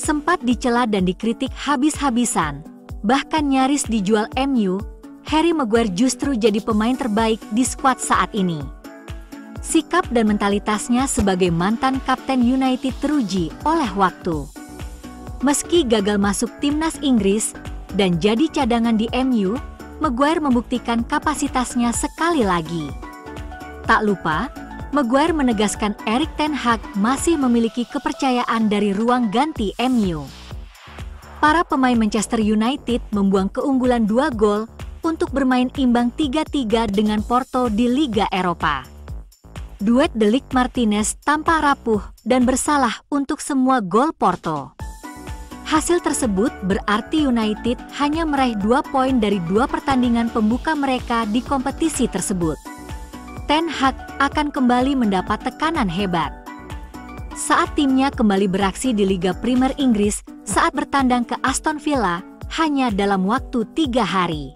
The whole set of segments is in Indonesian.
Sempat dicela dan dikritik habis-habisan, bahkan nyaris dijual MU, Harry Maguire justru jadi pemain terbaik di skuad saat ini. Sikap dan mentalitasnya sebagai mantan kapten United teruji oleh waktu. Meski gagal masuk timnas Inggris dan jadi cadangan di MU, Maguire membuktikan kapasitasnya sekali lagi. Tak lupa, Maguire menegaskan Erik ten Hag masih memiliki kepercayaan dari ruang ganti MU. Para pemain Manchester United membuang keunggulan 2 gol untuk bermain imbang 3-3 dengan Porto di Liga Eropa. Duet De Ligt Martinez tampak rapuh dan bersalah untuk semua gol Porto. Hasil tersebut berarti United hanya meraih 2 poin dari 2 pertandingan pembuka mereka di kompetisi tersebut. Ten Hag akan kembali mendapat tekanan hebat saat timnya kembali beraksi di Liga Premier Inggris saat bertandang ke Aston Villa hanya dalam waktu 3 hari.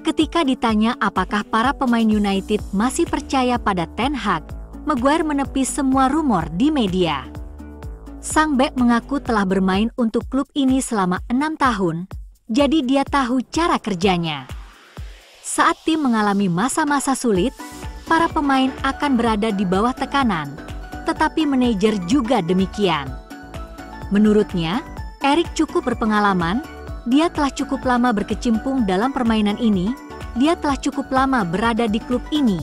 Ketika ditanya apakah para pemain United masih percaya pada Ten Hag, Maguire menepis semua rumor di media. Sang bek mengaku telah bermain untuk klub ini selama 6 tahun, jadi dia tahu cara kerjanya. Saat tim mengalami masa-masa sulit, para pemain akan berada di bawah tekanan, tetapi manajer juga demikian. Menurutnya, Erik cukup berpengalaman, dia telah cukup lama berkecimpung dalam permainan ini, dia telah cukup lama berada di klub ini,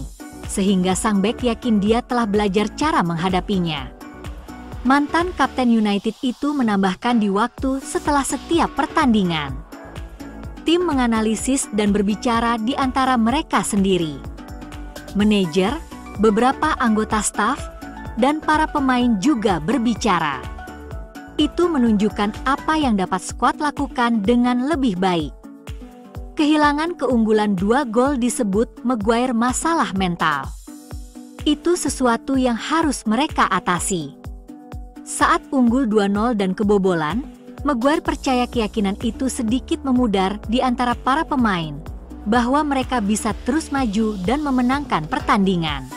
sehingga sang bek yakin dia telah belajar cara menghadapinya. Mantan kapten United itu menambahkan di waktu setelah setiap pertandingan. Tim menganalisis dan berbicara di antara mereka sendiri. Manajer, beberapa anggota staf, dan para pemain juga berbicara. Itu menunjukkan apa yang dapat skuad lakukan dengan lebih baik. Kehilangan keunggulan 2 gol disebut Maguire masalah mental. Itu sesuatu yang harus mereka atasi. Saat unggul 2-0 dan kebobolan, Maguire percaya keyakinan itu sedikit memudar di antara para pemain, bahwa mereka bisa terus maju dan memenangkan pertandingan.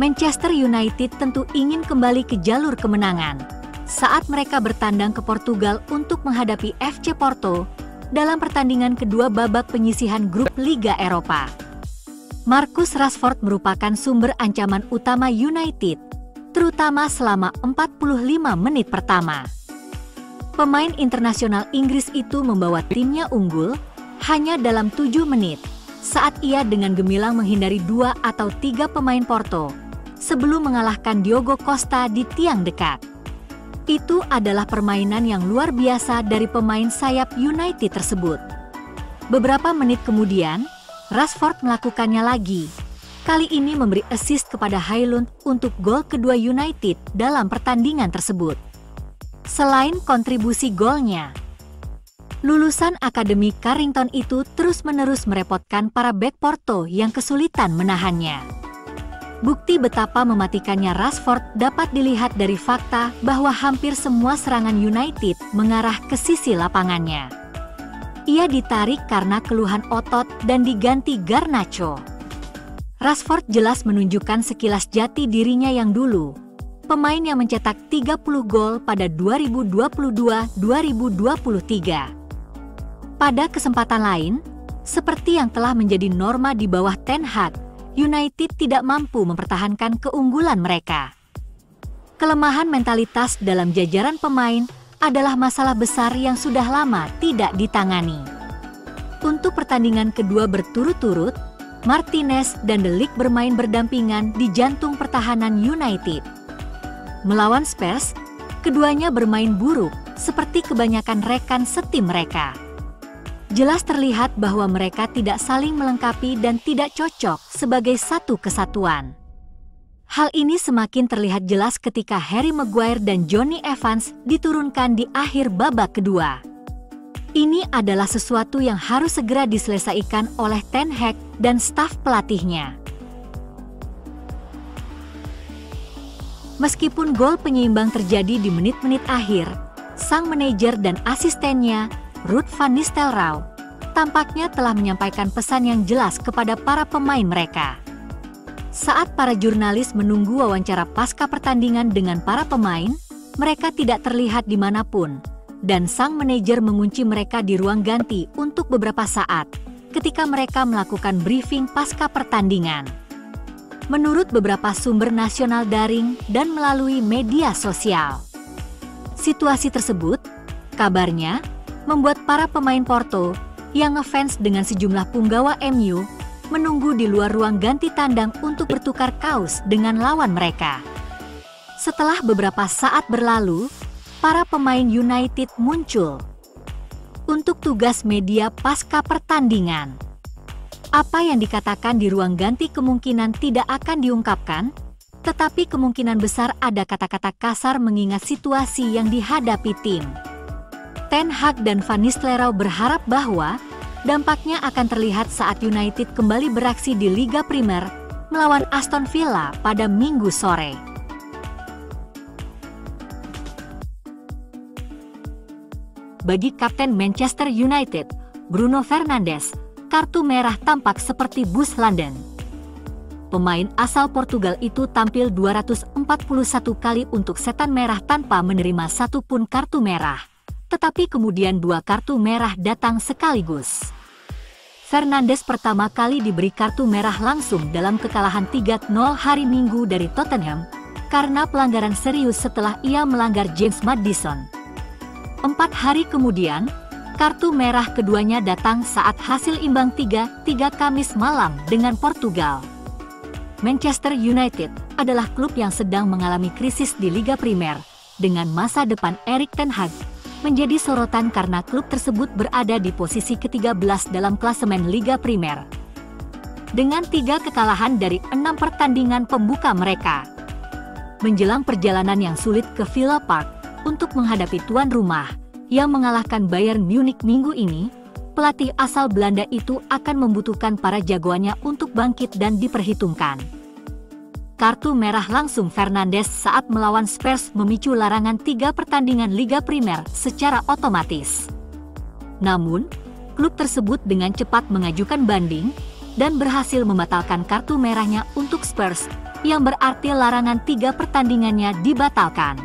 Manchester United tentu ingin kembali ke jalur kemenangan saat mereka bertandang ke Portugal untuk menghadapi FC Porto dalam pertandingan kedua babak penyisihan grup Liga Eropa. Marcus Rashford merupakan sumber ancaman utama United, terutama selama 45 menit pertama. Pemain internasional Inggris itu membawa timnya unggul hanya dalam 7 menit saat ia dengan gemilang menghindari 2 atau 3 pemain Porto sebelum mengalahkan Diogo Costa di tiang dekat. Itu adalah permainan yang luar biasa dari pemain sayap United tersebut. Beberapa menit kemudian, Rashford melakukannya lagi. Kali ini memberi assist kepada Højlund untuk gol kedua United dalam pertandingan tersebut. Selain kontribusi golnya, lulusan Akademi Carrington itu terus-menerus merepotkan para bek Porto yang kesulitan menahannya. Bukti betapa mematikannya Rashford dapat dilihat dari fakta bahwa hampir semua serangan United mengarah ke sisi lapangannya. Ia ditarik karena keluhan otot dan diganti Garnacho. Rashford jelas menunjukkan sekilas jati dirinya yang dulu, pemain yang mencetak 30 gol pada 2022-2023. Pada kesempatan lain, seperti yang telah menjadi norma di bawah Ten Hag, United tidak mampu mempertahankan keunggulan mereka. Kelemahan mentalitas dalam jajaran pemain adalah masalah besar yang sudah lama tidak ditangani. Untuk pertandingan kedua berturut-turut, Martinez dan De Ligt bermain berdampingan di jantung pertahanan United. Melawan Spurs, keduanya bermain buruk seperti kebanyakan rekan setim mereka. Jelas terlihat bahwa mereka tidak saling melengkapi dan tidak cocok sebagai satu kesatuan. Hal ini semakin terlihat jelas ketika Harry Maguire dan Jonny Evans diturunkan di akhir babak kedua. Ini adalah sesuatu yang harus segera diselesaikan oleh Ten Hag dan staf pelatihnya. Meskipun gol penyeimbang terjadi di menit-menit akhir, sang manajer dan asistennya, Ruud van Nistelrooy, tampaknya telah menyampaikan pesan yang jelas kepada para pemain mereka. Saat para jurnalis menunggu wawancara pasca pertandingan dengan para pemain, mereka tidak terlihat dimanapun, dan sang manajer mengunci mereka di ruang ganti untuk beberapa saat ketika mereka melakukan briefing pasca pertandingan. Menurut beberapa sumber nasional daring dan melalui media sosial, situasi tersebut, kabarnya, membuat para pemain Porto yang ngefans dengan sejumlah punggawa MU menunggu di luar ruang ganti tandang untuk bertukar kaos dengan lawan mereka. Setelah beberapa saat berlalu, para pemain United muncul untuk tugas media pasca pertandingan. Apa yang dikatakan di ruang ganti kemungkinan tidak akan diungkapkan, tetapi kemungkinan besar ada kata-kata kasar mengingat situasi yang dihadapi tim. Ten Hag dan Van Nistelrooy berharap bahwa dampaknya akan terlihat saat United kembali beraksi di Liga Primer melawan Aston Villa pada Minggu sore. Bagi Kapten Manchester United, Bruno Fernandes, kartu merah tampak seperti bus London. Pemain asal Portugal itu tampil 241 kali untuk setan merah tanpa menerima satu pun kartu merah. Tetapi kemudian 2 kartu merah datang sekaligus. Fernandes pertama kali diberi kartu merah langsung dalam kekalahan 3-0 hari Minggu dari Tottenham karena pelanggaran serius setelah ia melanggar James Maddison. 4 hari kemudian, kartu merah keduanya datang saat hasil imbang 3-3 Kamis malam dengan Portugal. Manchester United adalah klub yang sedang mengalami krisis di Liga Primer, dengan masa depan Erik ten Hag menjadi sorotan karena klub tersebut berada di posisi ke-13 dalam klasemen Liga Primer. Dengan 3 kekalahan dari 6 pertandingan pembuka mereka. Menjelang perjalanan yang sulit ke Villa Park untuk menghadapi tuan rumah yang mengalahkan Bayern Munich minggu ini, pelatih asal Belanda itu akan membutuhkan para jagoannya untuk bangkit dan diperhitungkan. Kartu merah langsung Fernandes saat melawan Spurs memicu larangan 3 pertandingan Liga Primer secara otomatis. Namun, klub tersebut dengan cepat mengajukan banding dan berhasil membatalkan kartu merahnya untuk Spurs, yang berarti larangan 3 pertandingannya dibatalkan.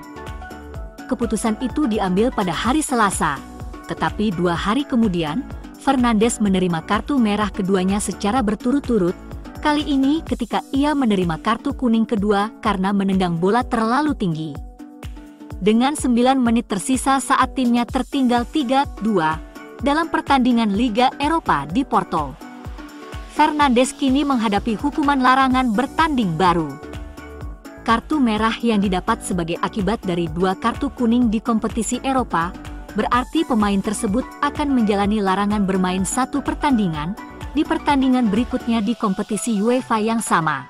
Keputusan itu diambil pada hari Selasa, tetapi 2 hari kemudian, Fernandes menerima kartu merah keduanya secara berturut-turut, kali ini ketika ia menerima kartu kuning kedua karena menendang bola terlalu tinggi. Dengan 9 menit tersisa saat timnya tertinggal 3-2 dalam pertandingan Liga Eropa di Porto, Fernandes kini menghadapi hukuman larangan bertanding baru. Kartu merah yang didapat sebagai akibat dari 2 kartu kuning di kompetisi Eropa, berarti pemain tersebut akan menjalani larangan bermain 1 pertandingan di pertandingan berikutnya di kompetisi UEFA yang sama.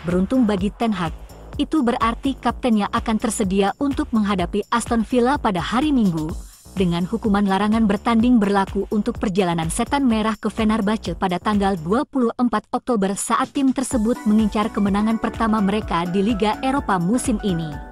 Beruntung bagi Ten Hag, itu berarti kaptennya akan tersedia untuk menghadapi Aston Villa pada hari Minggu, dengan hukuman larangan bertanding berlaku untuk perjalanan setan merah ke Fenerbahce pada tanggal 24 Oktober saat tim tersebut mengincar kemenangan pertama mereka di Liga Eropa musim ini.